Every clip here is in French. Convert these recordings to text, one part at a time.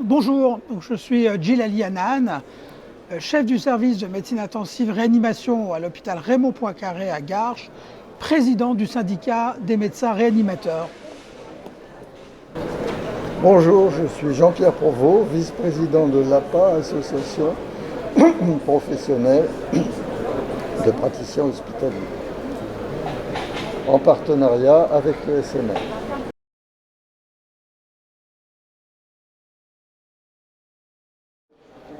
Bonjour, je suis Djilali Hanan, chef du service de médecine intensive réanimation à l'hôpital Raymond Poincaré à Garches, président du syndicat des médecins réanimateurs. Bonjour, je suis Jean-Pierre Provost, vice-président de l'APA, association professionnelle de praticiens hospitaliers, en partenariat avec le SMR.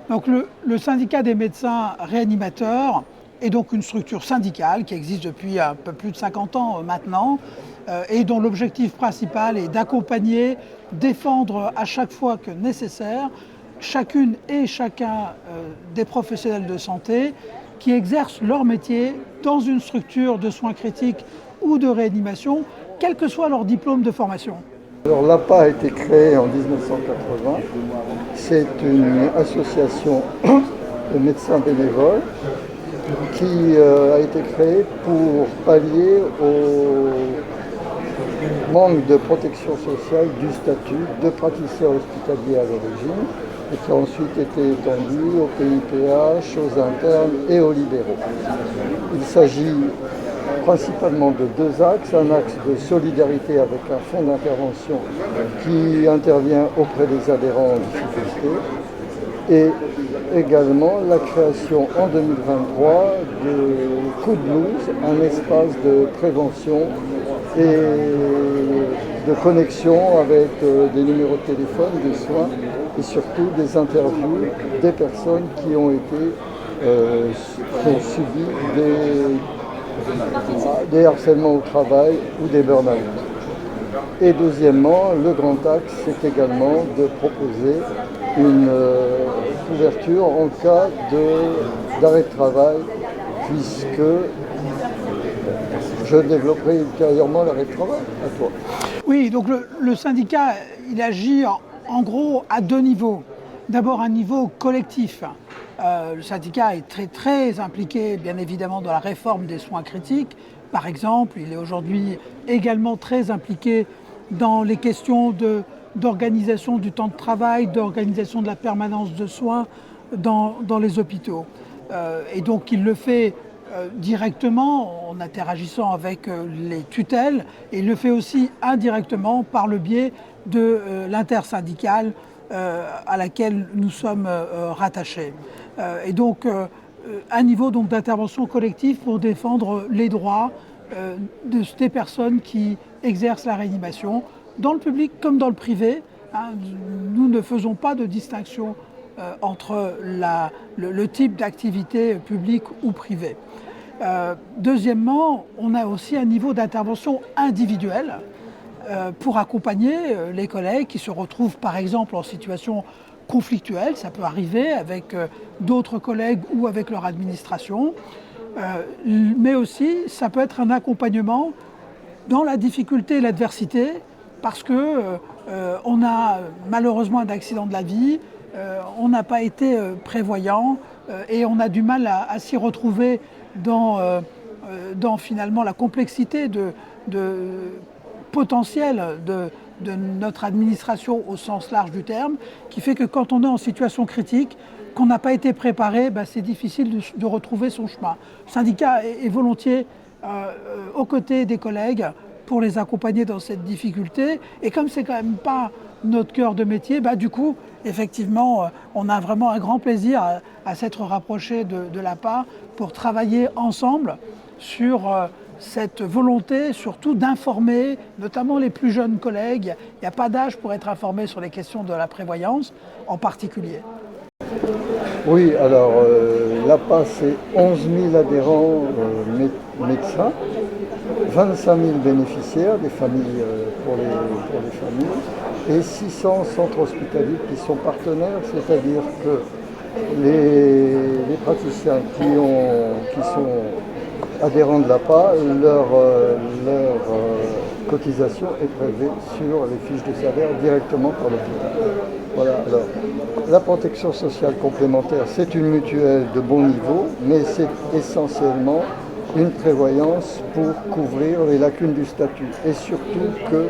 Donc le syndicat des médecins réanimateurs est donc une structure syndicale qui existe depuis un peu plus de 50 ans maintenant et dont l'objectif principal est d'accompagner, défendre à chaque fois que nécessaire chacune et chacun des professionnels de santé qui exercent leur métier dans une structure de soins critiques ou de réanimation, quel que soit leur diplôme de formation. Alors l'APA a été créée en 1980. C'est une association de médecins bénévoles qui a été créée pour pallier au manque de protection sociale du statut de praticien hospitalier à l'origine et qui a ensuite été étendu au PIPH, aux internes et aux libéraux. Il s'agit principalement de deux axes, un axe de solidarité avec un fonds d'intervention qui intervient auprès des adhérents en difficulté et également la création en 2023 de Coup de Blues, un espace de prévention et de connexion avec des numéros de téléphone, des soins et surtout des interviews des personnes qui ont subi des harcèlements au travail ou des burn-out. Et deuxièmement, le grand axe, c'est également de proposer une couverture en cas d'arrêt de travail, puisque je développerai ultérieurement l'arrêt de travail. À toi. Oui, donc le syndicat, il agit en gros à deux niveaux. D'abord un niveau collectif. Le syndicat est très impliqué, bien évidemment, dans la réforme des soins critiques. Par exemple, il est aujourd'hui également très impliqué dans les questions d'organisation du temps de travail, d'organisation de la permanence de soins dans les hôpitaux. Et donc il le fait directement en interagissant avec les tutelles et il le fait aussi indirectement par le biais de l'intersyndicale à laquelle nous sommes rattachés. Et donc un niveau d'intervention collective pour défendre les droits des personnes qui exercent la réanimation, dans le public comme dans le privé. Nous ne faisons pas de distinction entre le type d'activité publique ou privée. Deuxièmement, on a aussi un niveau d'intervention individuelle pour accompagner les collègues qui se retrouvent par exemple en situation conflictuelle, ça peut arriver avec d'autres collègues ou avec leur administration, mais aussi ça peut être un accompagnement dans la difficulté et l'adversité parce qu'on a malheureusement un accident de la vie, on n'a pas été prévoyant et on a du mal à s'y retrouver dans finalement la complexité potentielle de notre administration au sens large du terme, qui fait que quand on est en situation critique, qu'on n'a pas été préparé, c'est difficile de retrouver son chemin. Le syndicat est volontiers aux côtés des collègues pour les accompagner dans cette difficulté. Et comme c'est quand même pas notre cœur de métier, du coup, effectivement, on a vraiment un grand plaisir à s'être rapproché de l'APA pour travailler ensemble sur cette volonté surtout d'informer, notamment les plus jeunes collègues. Il n'y a pas d'âge pour être informé sur les questions de la prévoyance en particulier. Oui, alors l'APA, c'est 11 000 adhérents médecins, 25 000 bénéficiaires, des familles pour les familles, et 600 centres hospitaliers qui sont partenaires, c'est-à-dire que les praticiens qui sont adhérents de l'APA, leur cotisation est prélevée sur les fiches de salaire directement par l'hôpital. Voilà, alors, la protection sociale complémentaire, c'est une mutuelle de bon niveau, mais c'est essentiellement une prévoyance pour couvrir les lacunes du statut. Et surtout que,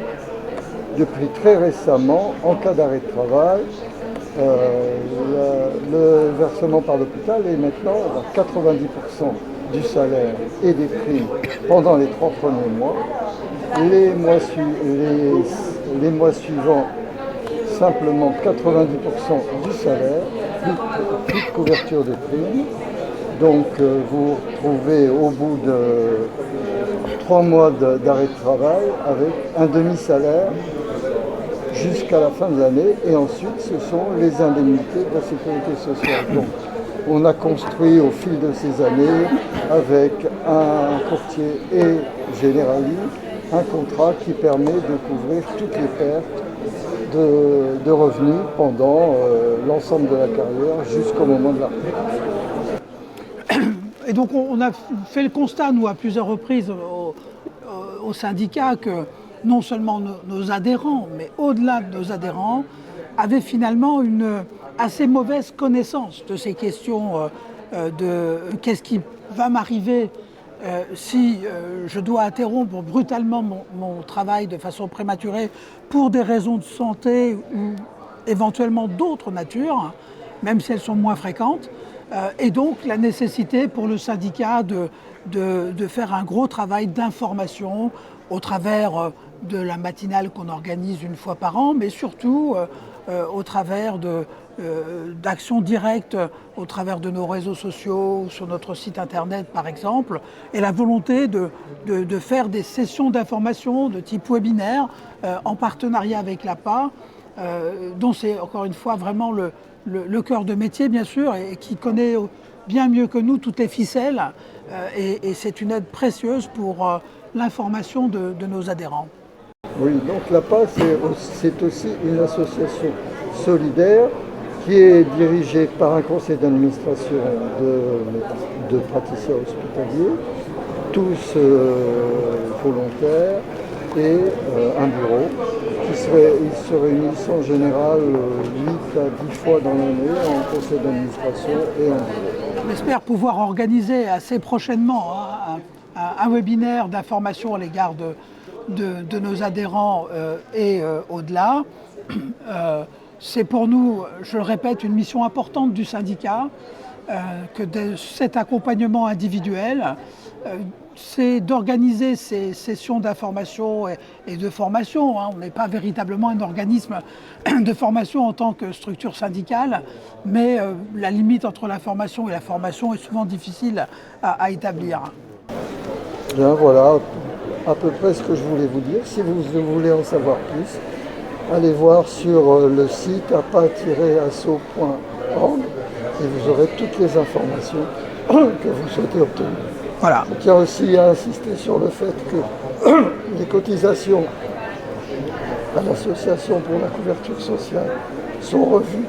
depuis très récemment, en cas d'arrêt de travail, le versement par l'hôpital est maintenant à 90% du salaire et des primes pendant les 3 premiers mois. Les mois suivants, simplement 90% du salaire, plus de couverture des primes. Donc vous retrouvez au bout de 3 mois d'arrêt de travail avec un demi-salaire jusqu'à la fin de l'année, et ensuite ce sont les indemnités de la sécurité sociale. Donc on a construit au fil de ces années avec un courtier et généraliste un contrat qui permet de couvrir toutes les pertes de revenus pendant l'ensemble de la carrière jusqu'au moment de la retraite. Et donc on a fait le constat, nous, à plusieurs reprises au syndicat, que non seulement nos adhérents, mais au-delà de nos adhérents, avaient finalement une assez mauvaise connaissance de ces questions de qu'est-ce qui va m'arriver si je dois interrompre brutalement mon travail de façon prématurée pour des raisons de santé ou éventuellement d'autres natures, même si elles sont moins fréquentes. Et donc la nécessité pour le syndicat de faire un gros travail d'information au travers de la matinale qu'on organise une fois par an, mais surtout au travers d'actions directes, au travers de nos réseaux sociaux, sur notre site internet par exemple, et la volonté de faire des sessions d'information de type webinaire en partenariat avec l'APA, dont c'est encore une fois vraiment le cœur de métier bien sûr, et qui connaît bien mieux que nous toutes les ficelles, et c'est une aide précieuse pour l'information de nos adhérents. Oui, donc l'APA, c'est aussi une association solidaire qui est dirigée par un conseil d'administration de praticiens hospitaliers, tous volontaires, et un bureau qui se réunissent en général 8 à 10 fois dans l'année en conseil d'administration et en bureau. On espère pouvoir organiser assez prochainement un webinaire d'information à l'égard de nos adhérents et au-delà. C'est pour nous, je le répète, une mission importante du syndicat, que cet accompagnement individuel, c'est d'organiser ces sessions d'information et de formation. On n'est pas véritablement un organisme de formation en tant que structure syndicale, mais la limite entre la formation et la formation est souvent difficile à établir. Bien, voilà à peu près ce que je voulais vous dire. Si vous voulez en savoir plus, allez voir sur le site apa-asso.org et vous aurez toutes les informations que vous souhaitez obtenir. Voilà. Donc, il y a aussi à insister sur le fait que les cotisations à l'association pour la couverture sociale sont revues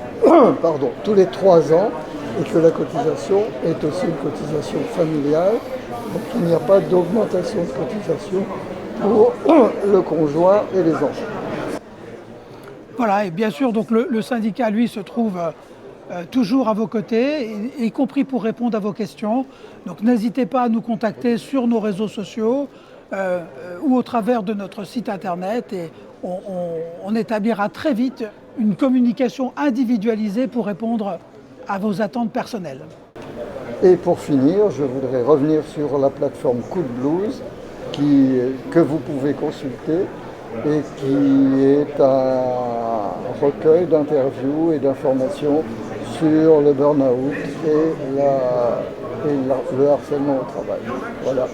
tous les 3 ans, et que la cotisation est aussi une cotisation familiale. Donc il n'y a pas d'augmentation de cotisation pour le conjoint et les enfants. Voilà, et bien sûr, donc le syndicat, lui, se trouve toujours à vos côtés, y compris pour répondre à vos questions. Donc n'hésitez pas à nous contacter sur nos réseaux sociaux ou au travers de notre site internet, et on établira très vite une communication individualisée pour répondre à vos attentes personnelles. Et pour finir, je voudrais revenir sur la plateforme Coup de Blues que vous pouvez consulter et qui est un recueil d'interviews et d'informations sur le burn-out et le harcèlement au travail. Voilà.